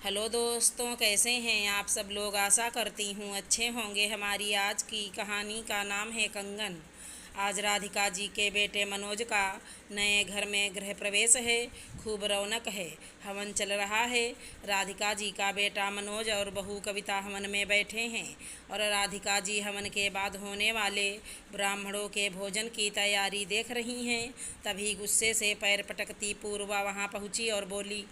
Hello दोस्तों, कैसे हैं आप सब लोग। आशा करती हूँ अच्छे होंगे। हमारी आज की कहानी का नाम है कंगन। आज राधिका जी के बेटे मनोज का नए घर में गृह प्रवेश है। खूब रौनक है, हवन चल रहा है। राधिका जी का बेटा मनोज और बहू कविता हवन में बैठे हैं और राधिका जी हवन के बाद होने वाले ब्राह्मणों के भोजन की तैयारी देख रही हैं। तभी गुस्से से पैर पटकती पूर्वा वहाँ पहुँची और बोली,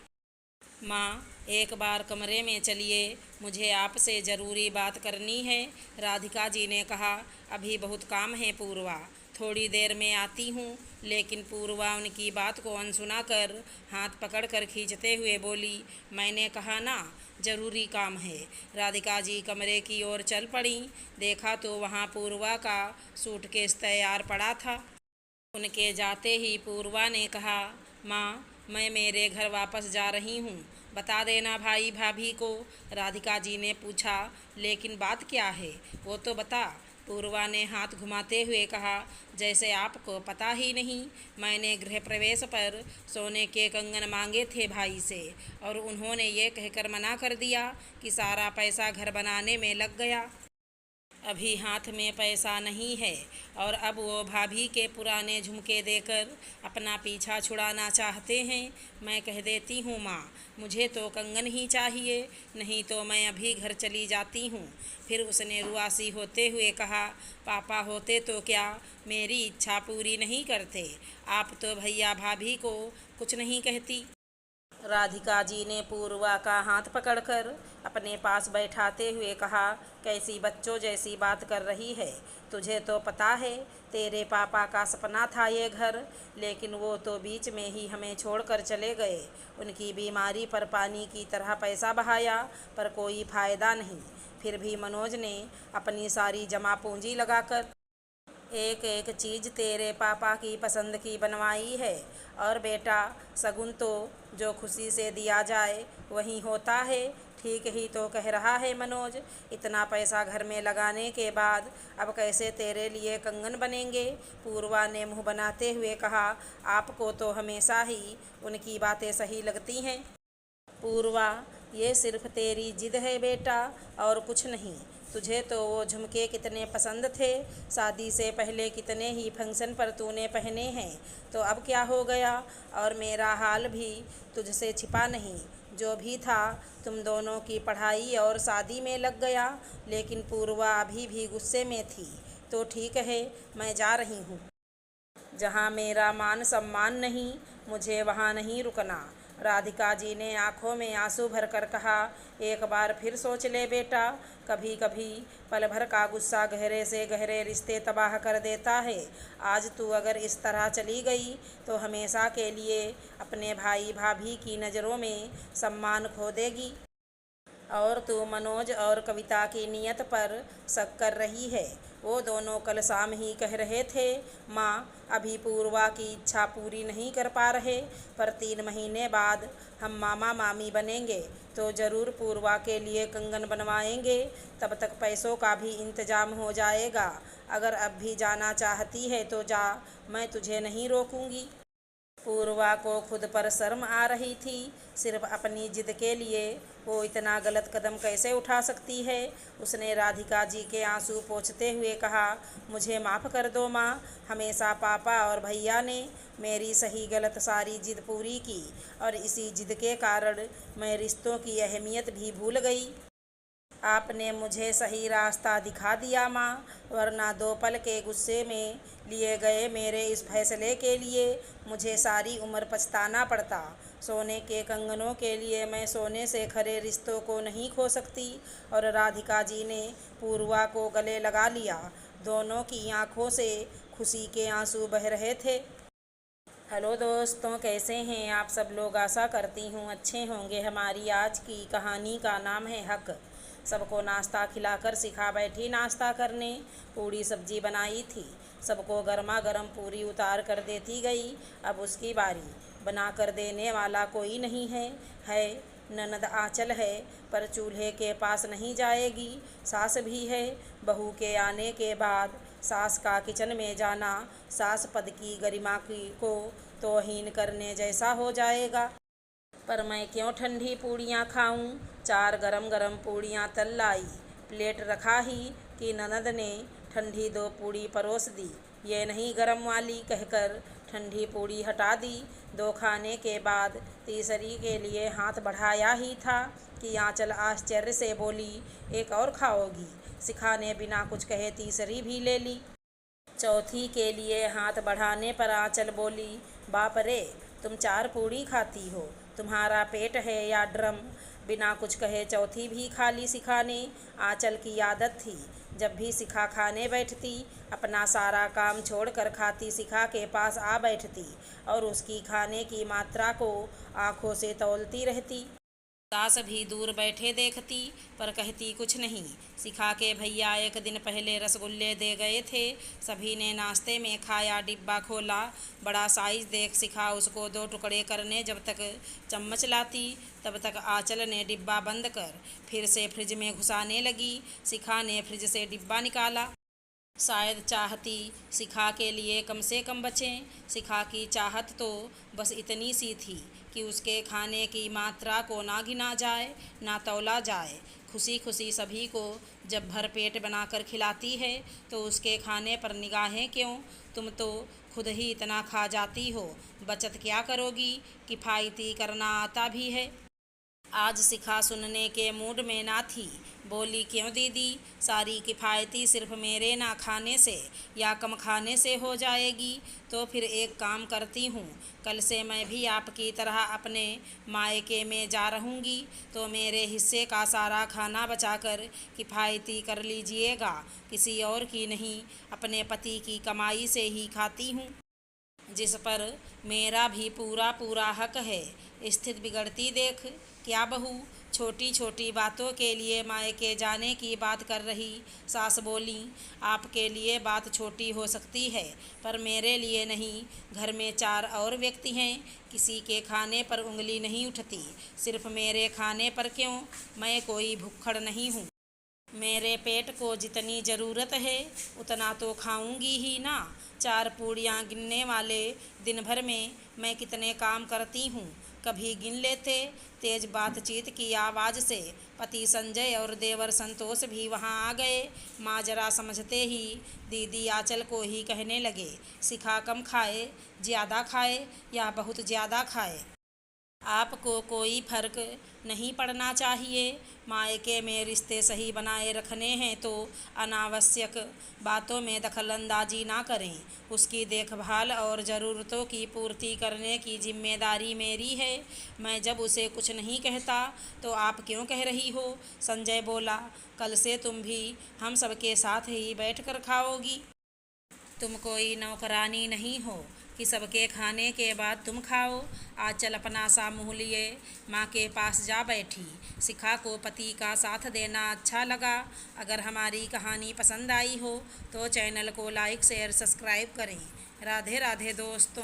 माँ, एक बार कमरे में चलिए, मुझे आपसे ज़रूरी बात करनी है। राधिका जी ने कहा, अभी बहुत काम है पूर्वा, थोड़ी देर में आती हूँ। लेकिन पूर्वा उनकी बात को अनसुना कर हाथ पकड़कर खींचते हुए बोली, मैंने कहा ना, ज़रूरी काम है। राधिका जी कमरे की ओर चल पड़ी। देखा तो वहाँ पूर्वा का सूटकेस तैयार पड़ा था। उनके जाते ही पूर्वा ने कहा, माँ, मैं मेरे घर वापस जा रही हूँ, बता देना भाई भाभी को। राधिका जी ने पूछा, लेकिन बात क्या है, वो तो बता। पूर्वा ने हाथ घुमाते हुए कहा, जैसे आपको पता ही नहीं, मैंने गृह प्रवेश पर सोने के कंगन मांगे थे भाई से और उन्होंने ये कहकर मना कर दिया कि सारा पैसा घर बनाने में लग गया। अभी हाथ में पैसा नहीं है और अब वो भाभी के पुराने झुमके देकर अपना पीछा छुड़ाना चाहते हैं। मैं कह देती हूँ माँ, मुझे तो कंगन ही चाहिए, नहीं तो मैं अभी घर चली जाती हूँ। फिर उसने रुआसी होते हुए कहा, पापा होते तो क्या मेरी इच्छा पूरी नहीं करते। आप तो भैया भाभी को कुछ नहीं कहती। राधिका जी ने पूर्वा का हाथ पकड़कर अपने पास बैठाते हुए कहा, कैसी बच्चों जैसी बात कर रही है। तुझे तो पता है, तेरे पापा का सपना था ये घर, लेकिन वो तो बीच में ही हमें छोड़कर चले गए। उनकी बीमारी पर पानी की तरह पैसा बहाया पर कोई फ़ायदा नहीं। फिर भी मनोज ने अपनी सारी जमा पूंजी लगाकर एक एक चीज़ तेरे पापा की पसंद की बनवाई है। और बेटा, शगुन तो जो खुशी से दिया जाए वही होता है। ठीक ही तो कह रहा है मनोज, इतना पैसा घर में लगाने के बाद अब कैसे तेरे लिए कंगन बनेंगे। पूर्वा ने मुंह बनाते हुए कहा, आपको तो हमेशा ही उनकी बातें सही लगती हैं। पूर्वा, ये सिर्फ तेरी जिद है बेटा, और कुछ नहीं। तुझे तो वो झुमके कितने पसंद थे, शादी से पहले कितने ही फंक्शन पर तूने पहने हैं, तो अब क्या हो गया। और मेरा हाल भी तुझसे छिपा नहीं, जो भी था तुम दोनों की पढ़ाई और शादी में लग गया। लेकिन पूर्वा अभी भी गुस्से में थी। तो ठीक है, मैं जा रही हूँ। जहाँ मेरा मान सम्मान नहीं, मुझे वहाँ नहीं रुकना। राधिका जी ने आंखों में आंसू भर कर कहा, एक बार फिर सोच ले बेटा, कभी कभी पल भर का गुस्सा गहरे से गहरे रिश्ते तबाह कर देता है। आज तू अगर इस तरह चली गई तो हमेशा के लिए अपने भाई भाभी की नज़रों में सम्मान खो देगी। और तू मनोज और कविता की नीयत पर शक कर रही है। वो दोनों कल शाम ही कह रहे थे, माँ, अभी पूर्वा की इच्छा पूरी नहीं कर पा रहे, पर 3 महीने बाद हम मामा मामी बनेंगे तो ज़रूर पूर्वा के लिए कंगन बनवाएंगे। तब तक पैसों का भी इंतजाम हो जाएगा। अगर अब भी जाना चाहती है तो जा, मैं तुझे नहीं रोकूंगी। पूर्वा को खुद पर शर्म आ रही थी। सिर्फ अपनी जिद के लिए वो इतना गलत कदम कैसे उठा सकती है। उसने राधिका जी के आंसू पोंछते हुए कहा, मुझे माफ़ कर दो माँ, हमेशा पापा और भैया ने मेरी सही गलत सारी जिद पूरी की और इसी जिद के कारण मैं रिश्तों की अहमियत भी भूल गई। आपने मुझे सही रास्ता दिखा दिया माँ, वरना 2 पल के गुस्से में लिए गए मेरे इस फैसले के लिए मुझे सारी उम्र पछताना पड़ता। सोने के कंगनों के लिए मैं सोने से खरे रिश्तों को नहीं खो सकती। और राधिका जी ने पूर्वा को गले लगा लिया। दोनों की आंखों से खुशी के आंसू बह रहे थे। हेलो दोस्तों, कैसे हैं आप सब लोग। आशा करती हूँ अच्छे होंगे। हमारी आज की कहानी का नाम है हक। सबको नाश्ता खिलाकर सिखा बैठी नाश्ता करने। पूड़ी सब्जी बनाई थी, सबको गर्मा गर्म पूरी उतार कर देती गई। अब उसकी बारी। बना कर देने वाला कोई नहीं है ननद आंचल है, पर चूल्हे के पास नहीं जाएगी। सास भी है, बहू के आने के बाद सास का किचन में जाना सास पद की गरिमा की को तौहीन करने जैसा हो जाएगा। पर मैं क्यों ठंडी पूड़ियाँ खाऊं। 4 गरम गरम पूड़ियाँ तल लाई, प्लेट रखा ही कि ननद ने ठंडी 2 पूड़ी परोस दी। ये नहीं गरम वाली कहकर ठंडी पूड़ी हटा दी। 2 खाने के बाद तीसरी के लिए हाथ बढ़ाया ही था कि आंचल आश्चर्य से बोली, एक और खाओगी। शिखा ने बिना कुछ कहे तीसरी भी ले ली। चौथी के लिए हाथ बढ़ाने पर आंचल बोली, बाप रे, तुम 4 पूड़ी खाती हो, तुम्हारा पेट है या ड्रम। बिना कुछ कहे चौथी भी खा ली शिखा ने। आंचल की आदत थी, जब भी शिखा खाने बैठती अपना सारा काम छोड़कर खाती शिखा के पास आ बैठती और उसकी खाने की मात्रा को आंखों से तौलती रहती। सास भी दूर बैठे देखती पर कहती कुछ नहीं। शिखा के भैया एक दिन पहले रसगुल्ले दे गए थे, सभी ने नाश्ते में खाया। डिब्बा खोला, बड़ा साइज देख शिखा उसको 2 टुकड़े करने जब तक चम्मच लाती तब तक आंचल ने डिब्बा बंद कर फिर से फ्रिज में घुसाने लगी। शिखा ने फ्रिज से डिब्बा निकाला। शायद चाहती शिखा के लिए कम से कम बचें। शिखा की चाहत तो बस इतनी सी थी कि उसके खाने की मात्रा को ना गिना जाए ना तौला जाए। खुशी खुशी सभी को जब भर पेट बनाकर खिलाती है तो उसके खाने पर निगाहें क्यों। तुम तो खुद ही इतना खा जाती हो, बचत क्या करोगी। किफ़ायती करना आता भी है। आज शिखा सुनने के मूड में ना थी। बोली, क्यों दीदी, सारी किफ़ायती सिर्फ मेरे ना खाने से या कम खाने से हो जाएगी। तो फिर एक काम करती हूँ, कल से मैं भी आपकी तरह अपने मायके में जा रहूँगी तो मेरे हिस्से का सारा खाना बचाकर किफ़ायती कर लीजिएगा। किसी और की नहीं, अपने पति की कमाई से ही खाती हूँ, जिस पर मेरा भी पूरा पूरा हक है। स्थिति बिगड़ती देख क्या बहू, छोटी छोटी बातों के लिए मायके जाने की बात कर रही। सास बोली, आपके लिए बात छोटी हो सकती है पर मेरे लिए नहीं। घर में 4 और व्यक्ति हैं, किसी के खाने पर उंगली नहीं उठती। सिर्फ मेरे खाने पर क्यों, मैं कोई भुक्खड़ नहीं हूँ। मेरे पेट को जितनी ज़रूरत है उतना तो खाऊंगी ही ना। 4 पूड़ियाँ गिनने वाले दिन भर में मैं कितने काम करती हूँ, कभी गिन लेते। तेज बातचीत की आवाज़ से पति संजय और देवर संतोष भी वहाँ आ गए। माँ जरा समझते ही दीदी आंचल को ही कहने लगे, शिखा कम खाए, ज़्यादा खाए या बहुत ज़्यादा खाए, आपको कोई फ़र्क नहीं पड़ना चाहिए। मायके में रिश्ते सही बनाए रखने हैं तो अनावश्यक बातों में दखलंदाजी ना करें। उसकी देखभाल और ज़रूरतों की पूर्ति करने की जिम्मेदारी मेरी है। मैं जब उसे कुछ नहीं कहता तो आप क्यों कह रही हो। संजय बोला, कल से तुम भी हम सबके साथ ही बैठकर खाओगी। तुम कोई नौकरानी नहीं हो कि सबके खाने के बाद तुम खाओ। आंचल अपना सा मुँह लिए माँ के पास जा बैठी। शिखा को पति का साथ देना अच्छा लगा। अगर हमारी कहानी पसंद आई हो तो चैनल को लाइक शेयर सब्सक्राइब करें। राधे राधे दोस्तों।